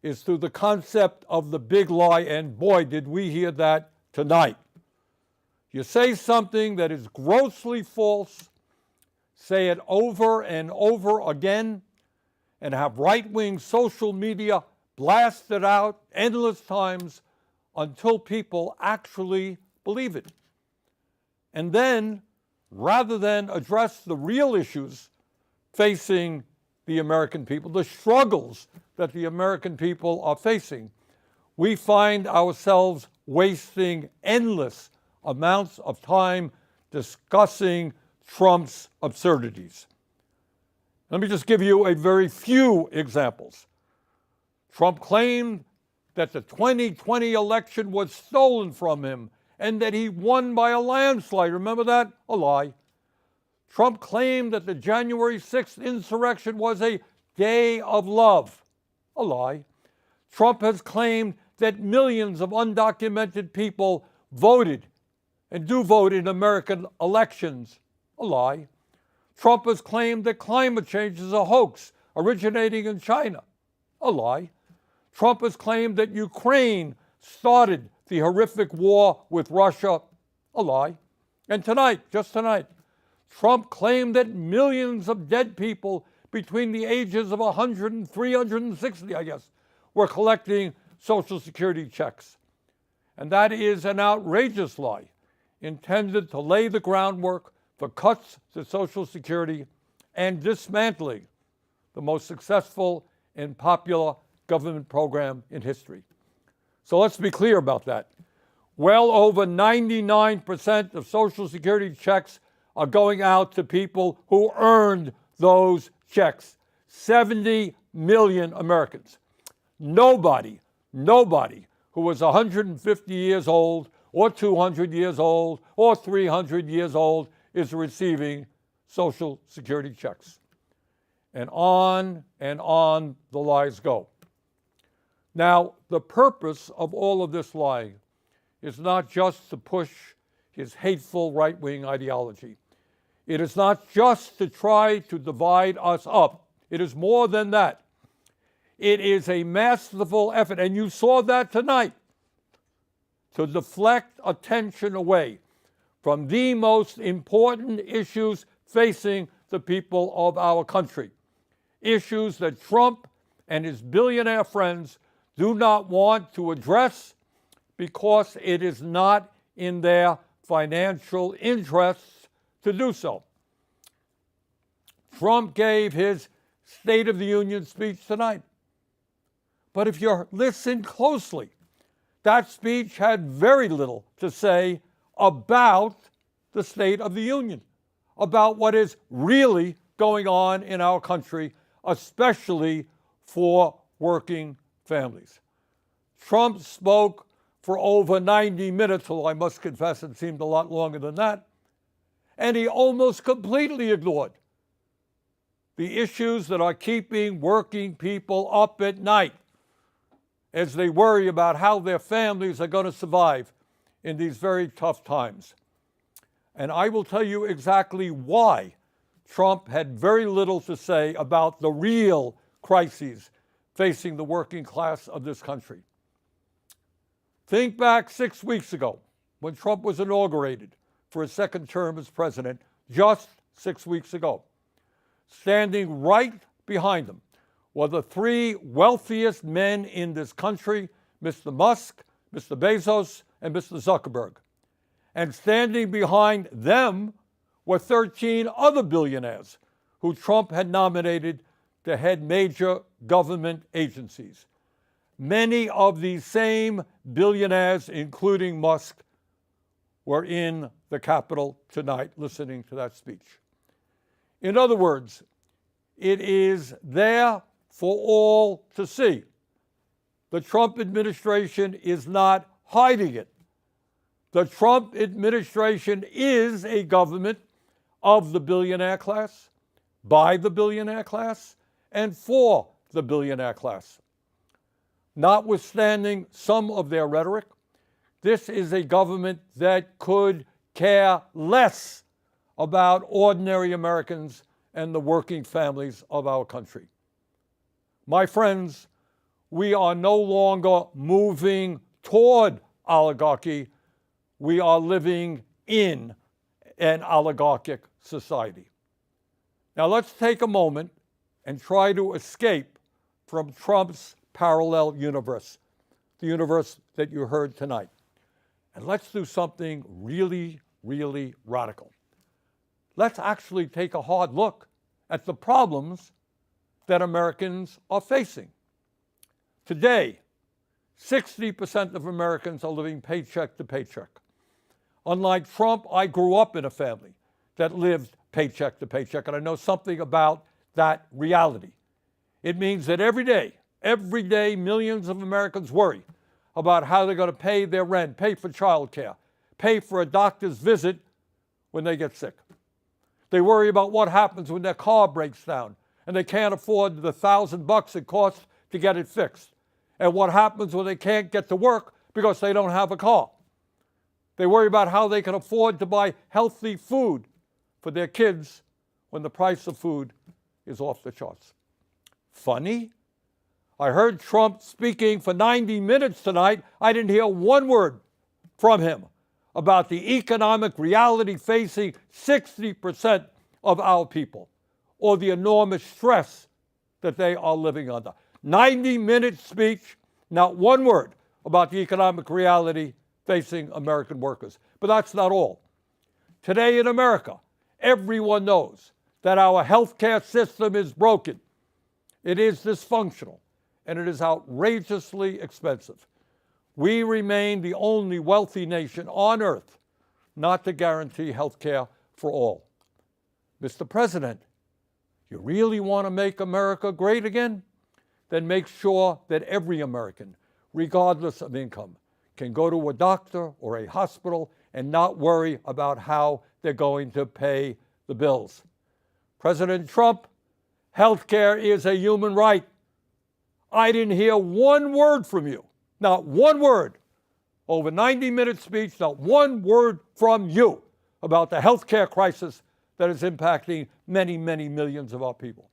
is through the concept of the big lie, and boy, did we hear that tonight. You say something that is grossly false, say it over and over again, and have right-wing social media blast it out endless times until people actually believe it. And then, rather than address the real issues facing the American people, the struggles that the American people are facing, we find ourselves wasting endless amounts of time discussing Trump's absurdities. Let me just give you a very few examples. Trump claimed that the 2020 election was stolen from him and that he won by a landslide. Remember that? A lie. Trump claimed that the January 6th insurrection was a day of love. A lie. Trump has claimed that millions of undocumented people voted and do vote in American elections. A lie. Trump has claimed that climate change is a hoax originating in China. A lie. Trump has claimed that Ukraine started the horrific war with Russia. A lie. And tonight, just tonight, Trump claimed that millions of dead people between the ages of 100 and 360, I guess, were collecting Social Security checks. And that is an outrageous lie intended to lay the groundwork for cuts to Social Security and dismantling the most successful and popular government program in history. So let's be clear about that. Well over 99% of Social Security checks are going out to people who earned those checks. 70 million Americans. Nobody who was 150 years old or 200 years old or 300 years old is receiving Social Security checks. And on the lies go. Now, the purpose of all of this lying is not just to push his hateful right-wing ideology. It is not just to try to divide us up. It is more than that. It is a masterful effort, and you saw that tonight, to deflect attention away from the most important issues facing the people of our country. Issues that Trump and his billionaire friends do not want to address because it is not in their financial interests to do so. Trump gave his State of the Union speech tonight. But if you listen closely, that speech had very little to say about the State of the Union, about what is really going on in our country, especially for working families. Trump spoke for over 90 minutes, although I must confess it seemed a lot longer than that, and he almost completely ignored the issues that are keeping working people up at night as they worry about how their families are going to survive in these very tough times. And I will tell you exactly why Trump had very little to say about the real crises facing the working class of this country. Think back 6 weeks ago when Trump was inaugurated for his second term as president, just 6 weeks ago. Standing right behind him were the three wealthiest men in this country, Mr. Musk, Mr. Bezos, and Mr. Zuckerberg. And standing behind them were 13 other billionaires who Trump had nominated to head major government agencies. Many of these same billionaires, including Musk, were in the Capitol tonight listening to that speech. In other words, it is there for all to see. The Trump administration is not hiding it. The Trump administration is a government of the billionaire class, by the billionaire class, and for the billionaire class. Notwithstanding some of their rhetoric, this is a government that could care less about ordinary Americans and the working families of our country. My friends, we are no longer moving toward oligarchy. We are living in an oligarchic society. Now let's take a moment and try to escape from Trump's parallel universe, the universe that you heard tonight. And let's do something really, really radical. Let's actually take a hard look at the problems that Americans are facing. Today, 60% of Americans are living paycheck to paycheck. Unlike Trump, I grew up in a family that lived paycheck to paycheck, and I know something about that reality. It means that every day, millions of Americans worry about how they're going to pay their rent, pay for childcare, pay for a doctor's visit when they get sick. They worry about what happens when their car breaks down and they can't afford the $1,000 it costs to get it fixed. And what happens when they can't get to work because they don't have a car. They worry about how they can afford to buy healthy food for their kids when the price of food is off the charts. Funny? I heard Trump speaking for 90 minutes tonight. I didn't hear one word from him about the economic reality facing 60% of our people, or the enormous stress that they are living under. 90-minute speech, not one word about the economic reality facing American workers. But that's not all. Today in America, everyone knows that our healthcare system is broken. It is dysfunctional, and it is outrageously expensive. We remain the only wealthy nation on earth not to guarantee health care for all. Mr. President, you really want to make America great again? Then make sure that every American, regardless of income, can go to a doctor or a hospital and not worry about how they're going to pay the bills. President Trump, health care is a human right. I didn't hear one word from you. Not one word. Over 90-minute speech, not one word from you about the health care crisis that is impacting many, many millions of our people.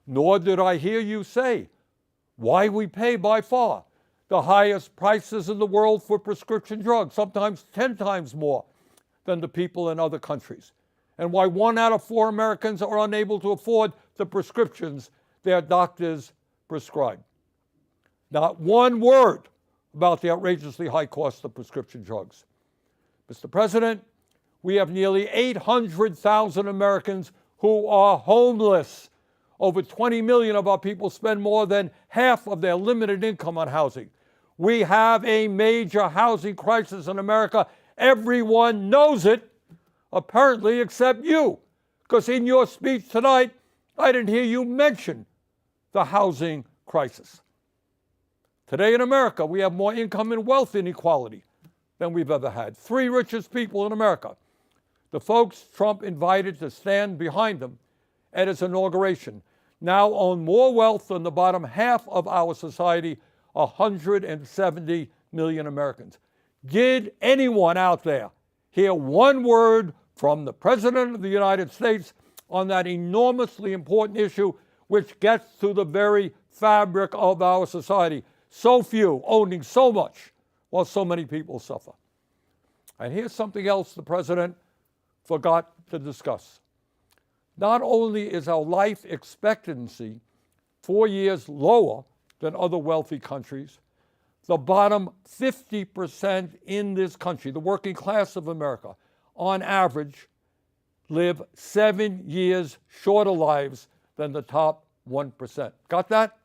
Nor did I hear you say why we pay by far the highest prices in the world for prescription drugs, sometimes 10 times more than the people in other countries, and why 1 out of 4 Americans are unable to afford the prescriptions their doctors prescribe. Not one word about the outrageously high cost of prescription drugs. Mr. President, we have nearly 800,000 Americans who are homeless. Over 20 million of our people spend more than half of their limited income on housing. We have a major housing crisis in America. Everyone knows it, apparently, except you, because in your speech tonight, I didn't hear you mention the housing crisis. Today in America, we have more income and wealth inequality than we've ever had. 3 richest people in America, the folks Trump invited to stand behind him at his inauguration, now own more wealth than the bottom half of our society, 170 million Americans. Did anyone out there hear one word from the President of the United States on that enormously important issue, which gets to the very fabric of our society? So few owning so much while so many people suffer. And here's something else the President forgot to discuss. Not only is our life expectancy 4 years lower than other wealthy countries, the bottom 50% in this country, the working class of America, on average, live 7 years shorter lives than the top 1%. Got that?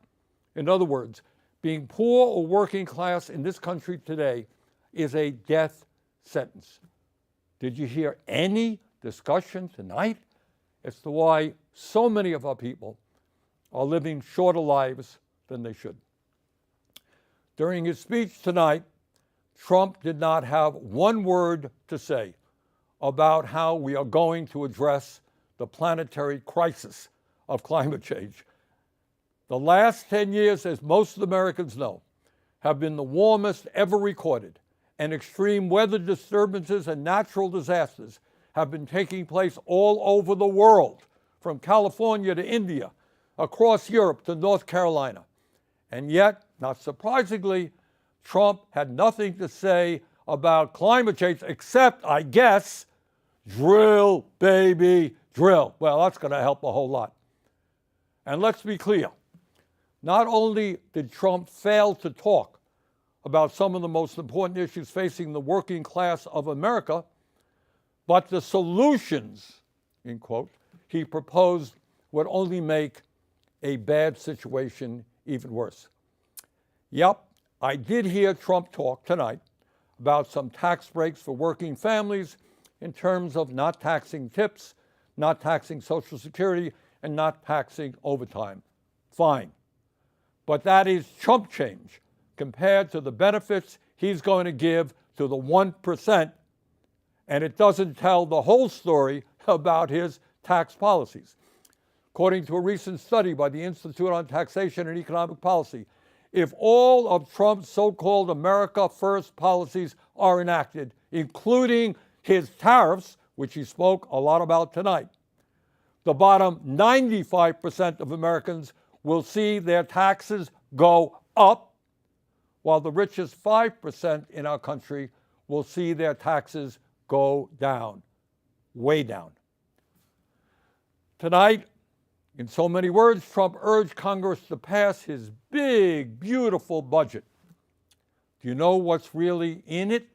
In other words, being poor or working class in this country today is a death sentence. Did you hear any discussion tonight as to why so many of our people are living shorter lives than they should? During his speech tonight, Trump did not have one word to say about how we are going to address the planetary crisis of climate change. The last 10 years, as most Americans know, have been the warmest ever recorded, and extreme weather disturbances and natural disasters have been taking place all over the world, from California to India, across Europe to North Carolina. And yet, not surprisingly, Trump had nothing to say about climate change except, I guess, drill, baby, drill. Well, that's going to help a whole lot. And let's be clear. Not only did Trump fail to talk about some of the most important issues facing the working class of America, but the solutions, in quote, he proposed would only make a bad situation even worse. Yep, I did hear Trump talk tonight about some tax breaks for working families in terms of not taxing tips, not taxing Social Security, and not taxing overtime. Fine. But that is chump change compared to the benefits he's going to give to the 1%, and it doesn't tell the whole story about his tax policies. According to a recent study by the Institute on Taxation and Economic Policy, if all of Trump's so-called America First policies are enacted, including his tariffs, which he spoke a lot about tonight, the bottom 95% of Americans will see their taxes go up, while the richest 5% in our country will see their taxes go down, way down. Tonight, in so many words, Trump urged Congress to pass his big, beautiful budget. Do you know what's really in it?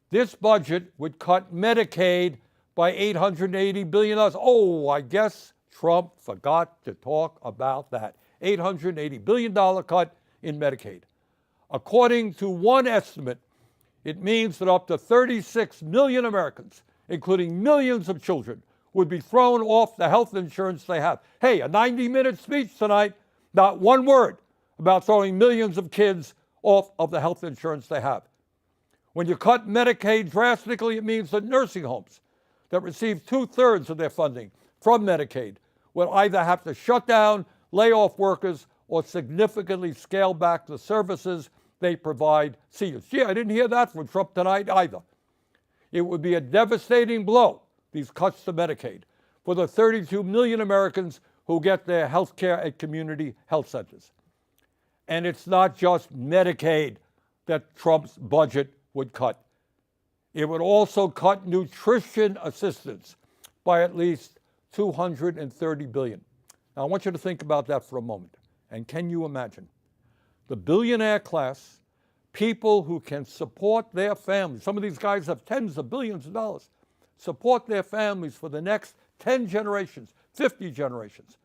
This budget would cut Medicaid by $880 billion. Oh, I guess Trump forgot to talk about that. $880 billion cut in Medicaid. According to one estimate, it means that up to 36 million Americans, including millions of children, would be thrown off the health insurance they have. Hey, a 90-minute speech tonight, not one word about throwing millions of kids off of the health insurance they have. When you cut Medicaid drastically, it means that nursing homes that receive 2/3 of their funding from Medicaid will either have to shut down, lay off workers, or significantly scale back the services they provide seniors. Gee, I didn't hear that from Trump tonight either. It would be a devastating blow, these cuts to Medicaid, for the 32 million Americans who get their health care at community health centers. And it's not just Medicaid that Trump's budget would cut. It would also cut nutrition assistance by at least $230 billion. Now, I want you to think about that for a moment. And can you imagine? The billionaire class, people who can support their families, some of these guys have tens of billions of dollars, support their families for the next 10 generations, 50 generations.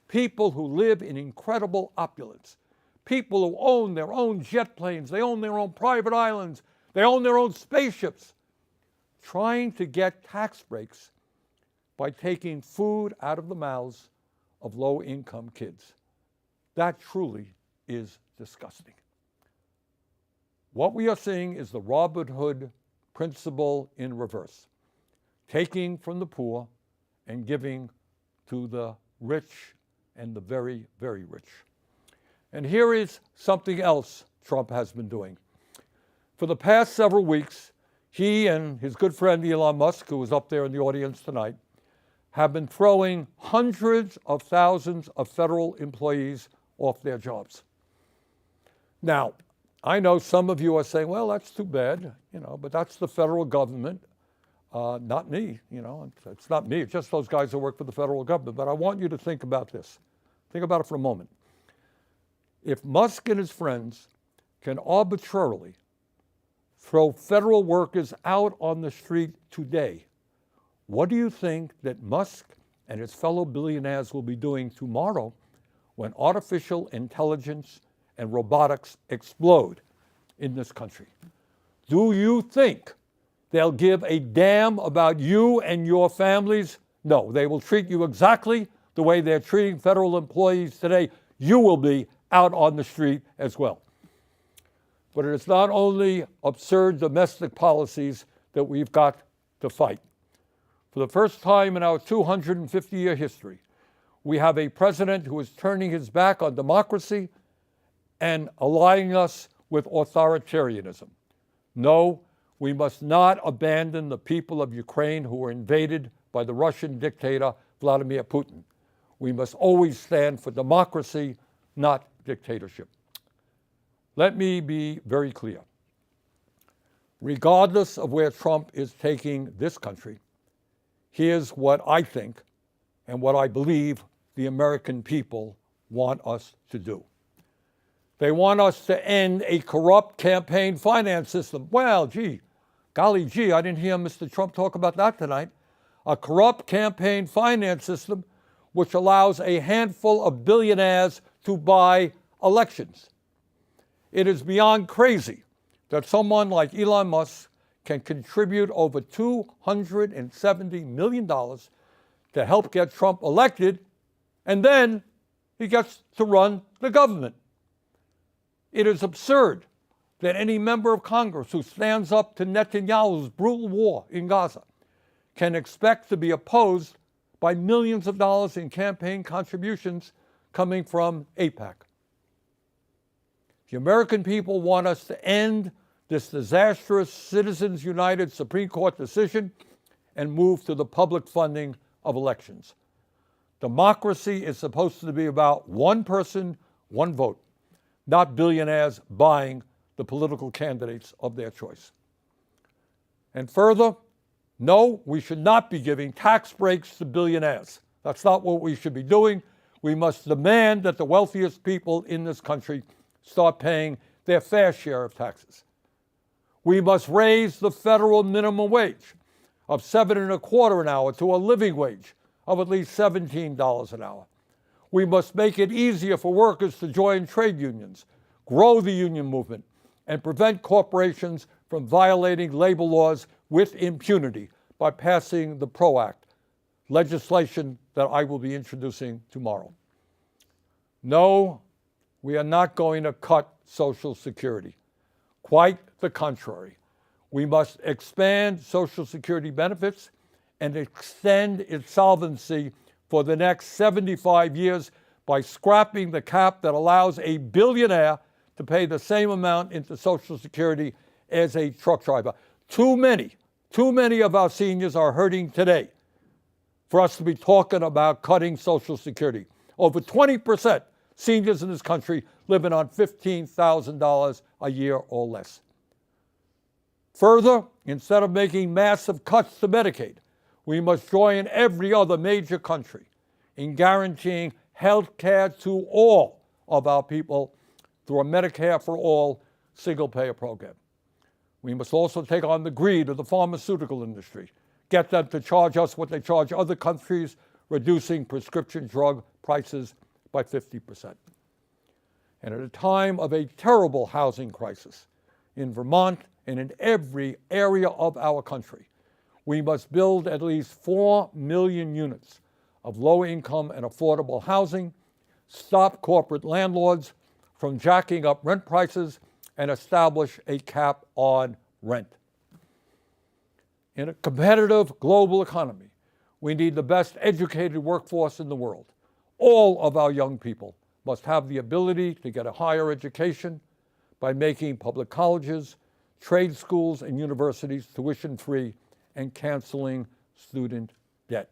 People who live in incredible opulence. People who own their own jet planes, they own their own private islands, they own their own spaceships, trying to get tax breaks by taking food out of the mouths of low-income kids. That truly is disgusting. What we are seeing is the Robin Hood principle in reverse, taking from the poor and giving to the rich and the very, very rich. And here is something else Trump has been doing. For the past several weeks, he and his good friend Elon Musk, who was up there in the audience tonight, have been throwing hundreds of thousands of federal employees off their jobs. Now, I know some of you are saying, well, that's too bad, but that's the federal government, not me, it's not me, it's just those guys who work for the federal government. But I want you to think about this. Think about it for a moment. If Musk and his friends can arbitrarily throw federal workers out on the street today, what do you think that Musk and his fellow billionaires will be doing tomorrow when artificial intelligence and robotics explode in this country? Do you think they'll give a damn about you and your families? No, they will treat you exactly the way they're treating federal employees today. You will be out on the street as well. But it is not only absurd domestic policies that we've got to fight. For the first time in our 250-year history, we have a president who is turning his back on democracy and allying us with authoritarianism. No, we must not abandon the people of Ukraine who were invaded by the Russian dictator Vladimir Putin. We must always stand for democracy, not dictatorship. Let me be very clear. Regardless of where Trump is taking this country, here's what I think and what I believe the American people want us to do. They want us to end a corrupt campaign finance system. Well, golly gee, I didn't hear Mr. Trump talk about that tonight. A corrupt campaign finance system which allows a handful of billionaires to buy elections. It is beyond crazy that someone like Elon Musk can contribute over $270 million to help get Trump elected, and then he gets to run the government. It is absurd that any member of Congress who stands up to Netanyahu's brutal war in Gaza can expect to be opposed by millions of dollars in campaign contributions coming from AIPAC. The American people want us to end this disastrous Citizens United Supreme Court decision and move to the public funding of elections. Democracy is supposed to be about one person, one vote, not billionaires buying the political candidates of their choice. And further, no, we should not be giving tax breaks to billionaires. That's not what we should be doing. We must demand that the wealthiest people in this country start paying their fair share of taxes. We must raise the federal minimum wage of $7.25 an hour to a living wage of at least $17 an hour. We must make it easier for workers to join trade unions, grow the union movement, and prevent corporations from violating labor laws with impunity by passing the PRO Act, legislation that I will be introducing tomorrow. No, we are not going to cut Social Security. Quite the contrary. We must expand Social Security benefits and extend its solvency for the next 75 years by scrapping the cap that allows a billionaire to pay the same amount into Social Security as a truck driver. Too many of our seniors are hurting today for us to be talking about cutting Social Security. Over 20% seniors in this country living on $15,000 a year or less. Further, instead of making massive cuts to Medicaid, we must join every other major country in guaranteeing health care to all of our people through a Medicare for All single-payer program. We must also take on the greed of the pharmaceutical industry, get them to charge us what they charge other countries, reducing prescription drug prices by 50%. And at a time of a terrible housing crisis in Vermont and in every area of our country, we must build at least 4 million units of low-income and affordable housing, stop corporate landlords from jacking up rent prices, and establish a cap on rent. In a competitive global economy, we need the best educated workforce in the world. All of our young people must have the ability to get a higher education by making public colleges, trade schools, and universities tuition-free and canceling student debt.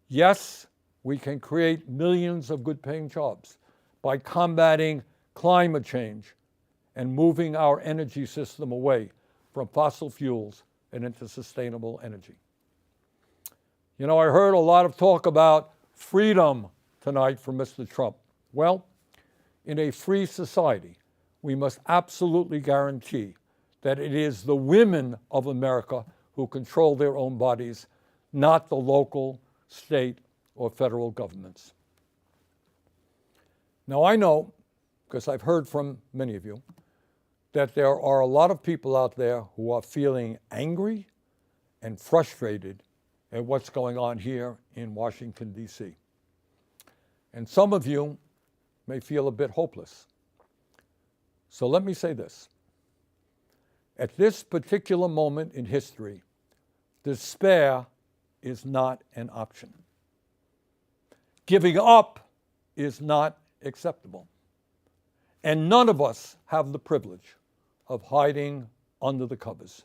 Yes, we can create millions of good-paying jobs by combating climate change and moving our energy system away from fossil fuels and into sustainable energy. You know, I heard a lot of talk about freedom tonight from Mr. Trump. Well, in a free society, we must absolutely guarantee that it is the women of America who control their own bodies, not the local, state, or federal governments. Now, I know, because I've heard from many of you, that there are a lot of people out there who are feeling angry and frustrated at what's going on here in Washington, D.C. And some of you may feel a bit hopeless. So let me say this. At this particular moment in history, despair is not an option. Giving up is not acceptable. And none of us have the privilege of hiding under the covers.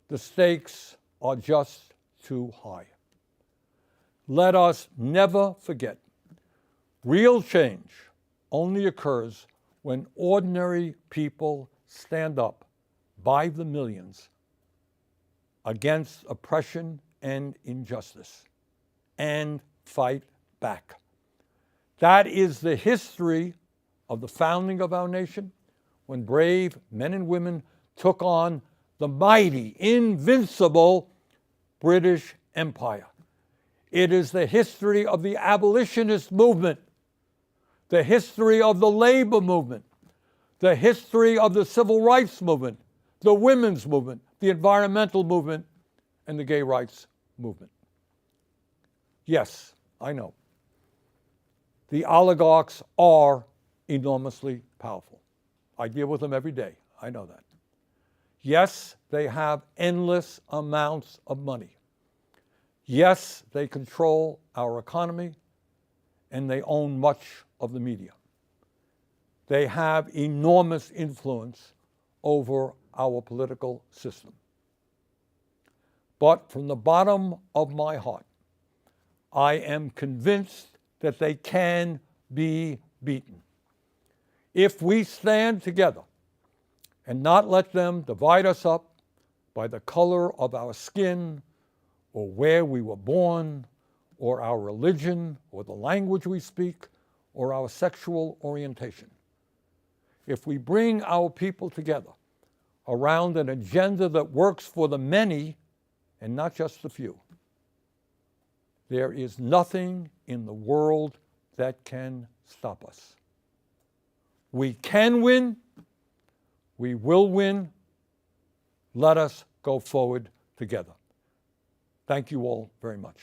The stakes are just too high. Let us never forget, real change only occurs when ordinary people stand up by the millions against oppression and injustice and fight back. That is the history of the founding of our nation, when brave men and women took on the mighty, invincible British Empire. It is the history of the abolitionist movement, the history of the labor movement, the history of the civil rights movement, the women's movement, the environmental movement, and the gay rights movement. Yes, I know. The oligarchs are enormously powerful. I deal with them every day. I know that. Yes, they have endless amounts of money. Yes, they control our economy, and they own much of the media. They have enormous influence over our political system. But from the bottom of my heart, I am convinced that they can be beaten. If we stand together and not let them divide us up by the color of our skin, or where we were born, or our religion, or the language we speak, or our sexual orientation. If we bring our people together around an agenda that works for the many and not just the few, there is nothing in the world that can stop us. We can win. We will win. Let us go forward together. Thank you all very much.